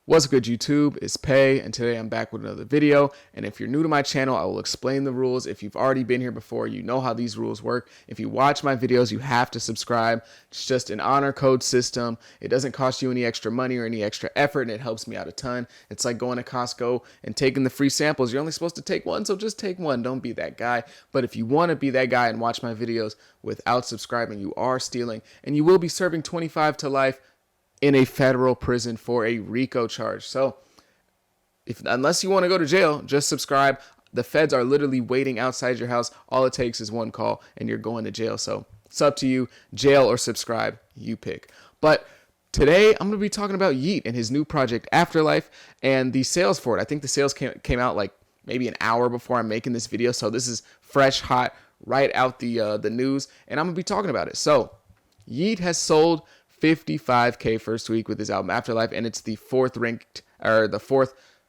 What's good, YouTube? It's Pay, and today I'm back with another video. And if you're new to my channel, I will explain the rules. If you've already been here before, you know how these rules work. If you watch my videos, you have to subscribe. It's just an honor code system. It doesn't cost you any extra money or any extra effort, and it helps me out a ton. It's like going to Costco and taking the free samples. You're only supposed to take one, so just take one. Don't be that guy. But if you want to be that guy and watch my videos without subscribing, you are stealing, and you will be serving 25 to life in a federal prison for a RICO charge. So unless you want to go to jail, just subscribe. The feds are literally waiting outside your house. All it takes is one call and you're going to jail. So it's up to you, jail or subscribe, you pick. But today I'm going to be talking about Yeat and his new project Afterlife and the sales for it. I think the sales came out like maybe an hour before I'm making this video. So this is fresh, hot, right out the news, and I'm going to be talking about it. So Yeat has sold 55K first week with his album Afterlife, and it's the fourth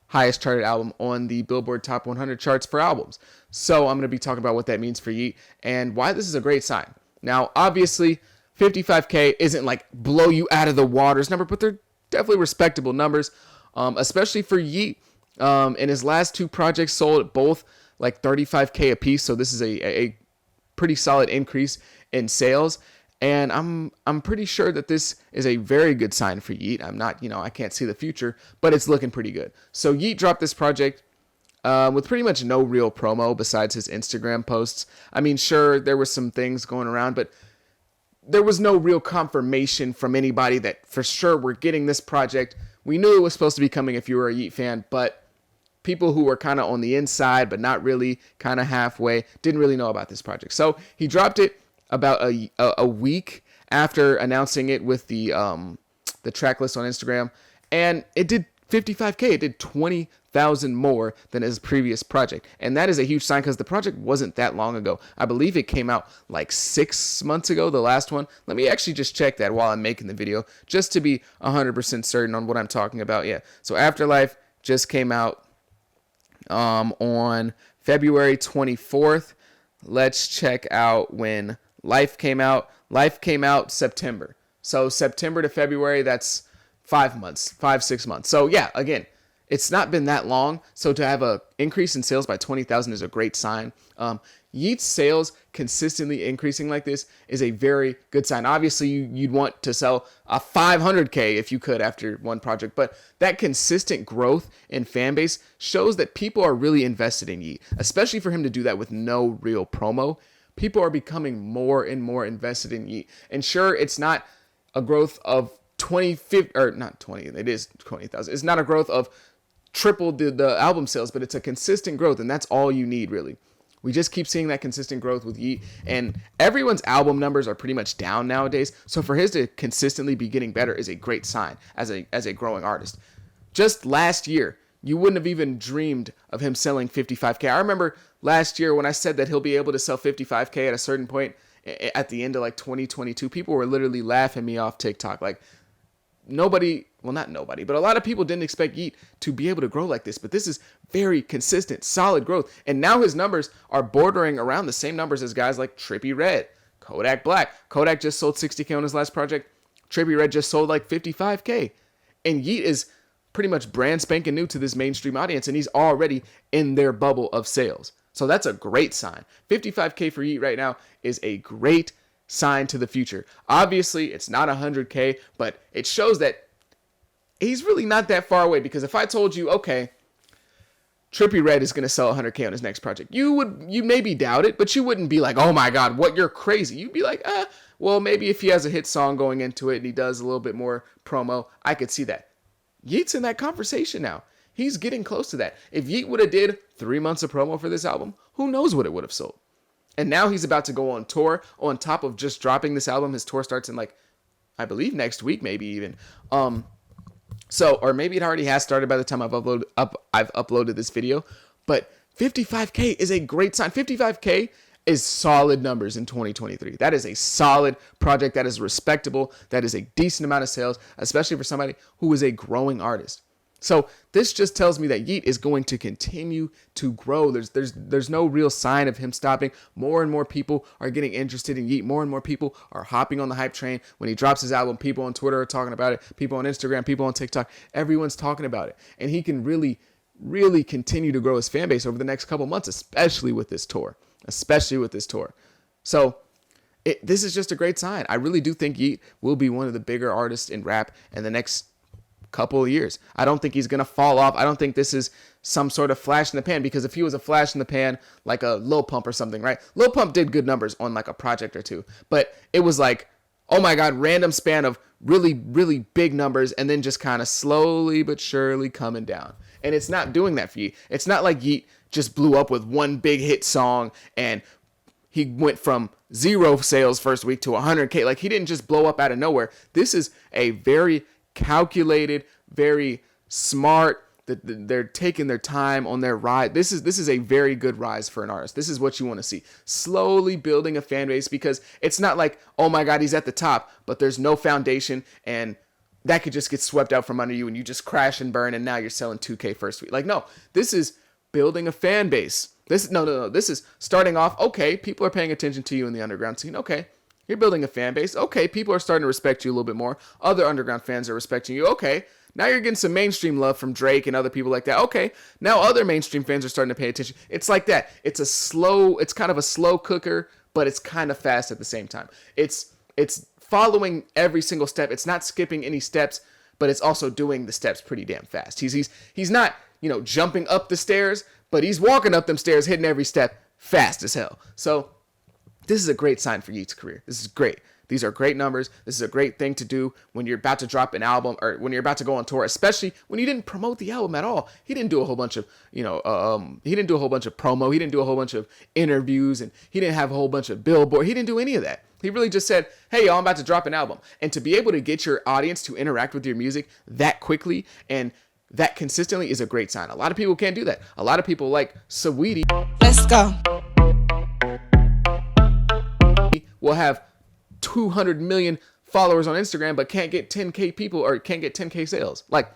highest charted album on the Billboard Top 100 charts for albums. So I'm going to be talking about what that means for Yeat and why this is a great sign. Now, obviously, 55K isn't like blow you out of the waters number, but they're definitely respectable numbers, especially for Yeat. And his last two projects sold both like 35K a piece, so this is a pretty solid increase in sales. And I'm pretty sure that this is a very good sign for Yeat. I'm not, I can't see the future, but it's looking pretty good. So Yeat dropped this project with pretty much no real promo besides his Instagram posts. I mean, sure, there were some things going around, but there was no real confirmation from anybody that for sure we're getting this project. We knew it was supposed to be coming if you were a Yeat fan, but people who were kind of on the inside, but not really, kind of halfway, didn't really know about this project. So he dropped it about a week after announcing it with the track list on Instagram, and it did 55K. It did 20,000 more than his previous project, and that is a huge sign because the project wasn't that long ago. I believe it came out like 6 months ago, the last one. Let me actually just check that while I'm making the video, just to be 100% certain on what I'm talking about. Yeah, so Afterlife just came out on February 24th. Let's check out when Life came out. Life came out September. So September to February, that's 5 months, 6 months. So yeah, again, it's not been that long. So to have a increase in sales by 20,000 is a great sign. Yeat's sales consistently increasing like this is a very good sign. Obviously, you'd want to sell a 500K if you could after one project, but that consistent growth in fan base shows that people are really invested in Yeat, especially for him to do that with no real promo. People are becoming more and more invested in Yeat. And sure, it's not a growth of 20,000. It is 20,000. It's not a growth of triple the album sales, but it's a consistent growth, and that's all you need, really. We just keep seeing that consistent growth with Yeat, and everyone's album numbers are pretty much down nowadays. So for his to consistently be getting better is a great sign as a growing artist. Just last year, you wouldn't have even dreamed of him selling 55K. I remember last year when I said that he'll be able to sell 55K at a certain point at the end of like 2022, people were literally laughing me off TikTok. Like nobody, well, not nobody, but a lot of people didn't expect Yeat to be able to grow like this. But this is very consistent, solid growth. And now his numbers are bordering around the same numbers as guys like Trippie Redd, Kodak Black. Kodak just sold 60K on his last project. Trippie Redd just sold like 55K. And Yeat is pretty much brand spanking new to this mainstream audience, and he's already in their bubble of sales. So that's a great sign. 55K for Yeat right now is a great sign to the future. Obviously, it's not 100K, but it shows that he's really not that far away, because if I told you, okay, Trippie Redd is going to sell 100K on his next project, you maybe doubt it, but you wouldn't be like, oh my God, what, you're crazy. You'd be like, well, maybe if he has a hit song going into it and he does a little bit more promo, I could see that. Yeat's in that conversation now. He's getting close to that. If Yeat would have did 3 months of promo for this album, who knows what it would have sold. And now he's about to go on tour on top of just dropping this album. His tour starts in like, I believe next week, maybe even. Or maybe it already has started by the time I've uploaded this video. But 55K is a great sign. 55K is solid numbers in 2023. That is a solid project. That is respectable. That is a decent amount of sales, especially for somebody who is a growing artist. So this just tells me that Yeat is going to continue to grow. There's no real sign of him stopping. More and more people are getting interested in Yeat. More and more people are hopping on the hype train. When he drops his album, people on Twitter are talking about it. People on Instagram, people on TikTok, everyone's talking about it. And he can really, really continue to grow his fan base over the next couple months, especially with this tour. So this is just a great sign. I really do think Yeat will be one of the bigger artists in rap in the next couple of years. I don't think he's going to fall off. I don't think this is some sort of flash in the pan, because if he was a flash in the pan, like a Lil Pump or something, right? Lil Pump did good numbers on like a project or two, but it was like, oh my God, random span of really, really big numbers and then just kind of slowly but surely coming down. And it's not doing that for Yeat. It's not like Yeat just blew up with one big hit song and he went from 0 sales first week to 100K. Like, he didn't just blow up out of nowhere. This is a very calculated, very smart, that they're taking their time on their ride. This is a very good rise for an artist. This is what you want to see. Slowly building a fan base, because it's not like, oh my God, he's at the top, but there's no foundation and that could just get swept out from under you and you just crash and burn and now you're selling 2K first week. Like, no, this is building a fan base. This is starting off, okay, people are paying attention to you in the underground scene. Okay, you're building a fan base. Okay, people are starting to respect you a little bit more. Other underground fans are respecting you. Okay, now you're getting some mainstream love from Drake and other people like that. Okay, now other mainstream fans are starting to pay attention. It's like that. It's kind of a slow cooker, but it's kind of fast at the same time. It's following every single step. It's not skipping any steps, but it's also doing the steps pretty damn fast. He's not, jumping up the stairs, but he's walking up them stairs, hitting every step fast as hell. So this is a great sign for Yeat's career. This is great. These are great numbers. This is a great thing to do when you're about to drop an album or when you're about to go on tour, especially when you didn't promote the album at all. He didn't do a whole bunch of, he didn't do a whole bunch of promo. He didn't do a whole bunch of interviews, and he didn't have a whole bunch of billboard. He didn't do any of that. He really just said, hey, y'all, I'm about to drop an album. And to be able to get your audience to interact with your music that quickly and that consistently is a great sign. A lot of people can't do that. A lot of people like Saweetie. Let's go. Will have 200 million followers on Instagram, but can't get 10K people or can't get 10K sales. Like,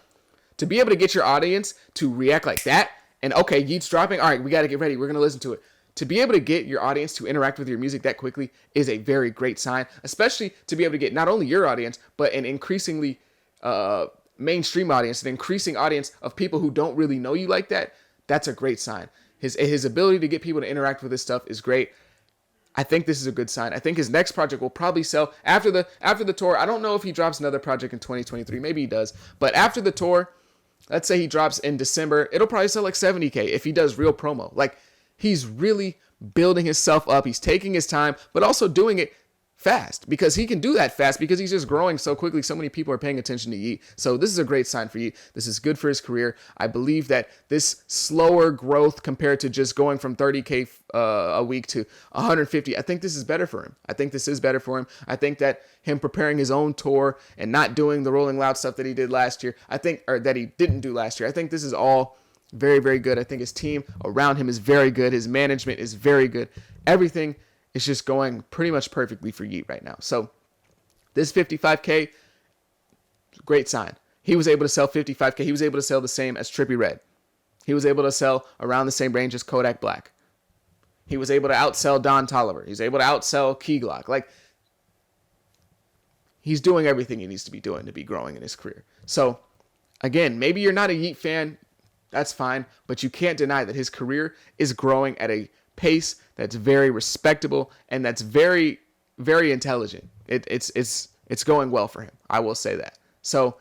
to be able to get your audience to react like that, and okay, Yeat's dropping, all right, we got to get ready, we're going to listen to it. To be able to get your audience to interact with your music that quickly is a very great sign, especially to be able to get not only your audience, but an increasingly mainstream audience, an increasing audience of people who don't really know you like that. That's a great sign. His ability to get people to interact with this stuff is great. I think this is a good sign. I think his next project will probably sell after the tour. I don't know if he drops another project in 2023. Maybe he does. But after the tour, let's say he drops in December, it'll probably sell like 70K if he does real promo. Like, he's really building himself up. He's taking his time, but also doing it fast, because he can do that fast because he's just growing so quickly. So many people are paying attention to Yeat. So this is a great sign for Yeat. This is good for his career. I believe that this slower growth compared to just going from 30K a week to 150, I think this is better for him. I think that him preparing his own tour and not doing the Rolling Loud stuff that he did last year, or that he didn't do last year, I think this is all very, very good. I think his team around him is very good. His management is very good. Everything is just going pretty much perfectly for Yeat right now. So this 55K, great sign. He was able to sell 55K. He was able to sell the same as Trippie Redd. He was able to sell around the same range as Kodak Black. He was able to outsell Don Toliver. He's able to outsell Key Glock. Like, he's doing everything he needs to be doing to be growing in his career. So again, maybe you're not a Yeat fan. That's fine. But you can't deny that his career is growing at a pace that's very respectable and that's very, very intelligent. It's going well for him. I will say that. So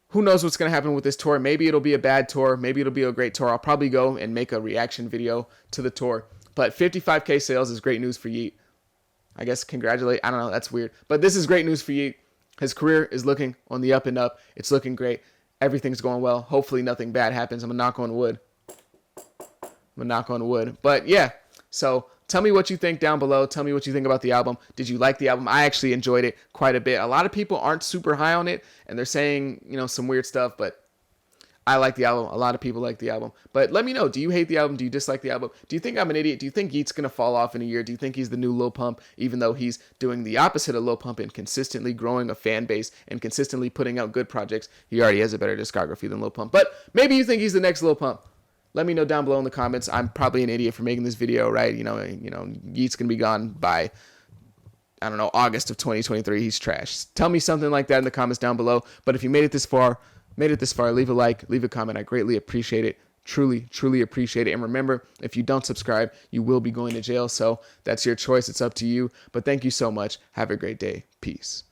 who knows what's going to happen with this tour? Maybe it'll be a bad tour. Maybe it'll be a great tour. I'll probably go and make a reaction video to the tour. But 55K sales is great news for Yeat. I guess congratulate. I don't know. That's weird. But this is great news for Yeat. His career is looking on the up and up. It's looking great. Everything's going well. Hopefully nothing bad happens. I'm going to knock on wood. But yeah, so tell me what you think down below. Tell me what you think about the album. Did you like the album? I actually enjoyed it quite a bit. A lot of people aren't super high on it, and they're saying, some weird stuff, but I like the album. A lot of people like the album. But let me know. Do you hate the album? Do you dislike the album? Do you think I'm an idiot? Do you think Yeat's going to fall off in a year? Do you think he's the new Lil Pump, even though he's doing the opposite of Lil Pump and consistently growing a fan base and consistently putting out good projects? He already has a better discography than Lil Pump. But maybe you think he's the next Lil Pump. Let me know down below in the comments. I'm probably an idiot for making this video, right? Yeat's going to be gone by, I don't know, August of 2023. He's trash. Tell me something like that in the comments down below. But if you made it this far, leave a like, leave a comment. I greatly appreciate it. Truly appreciate it. And remember, if you don't subscribe, you will be going to jail. So that's your choice. It's up to you. But thank you so much. Have a great day. Peace.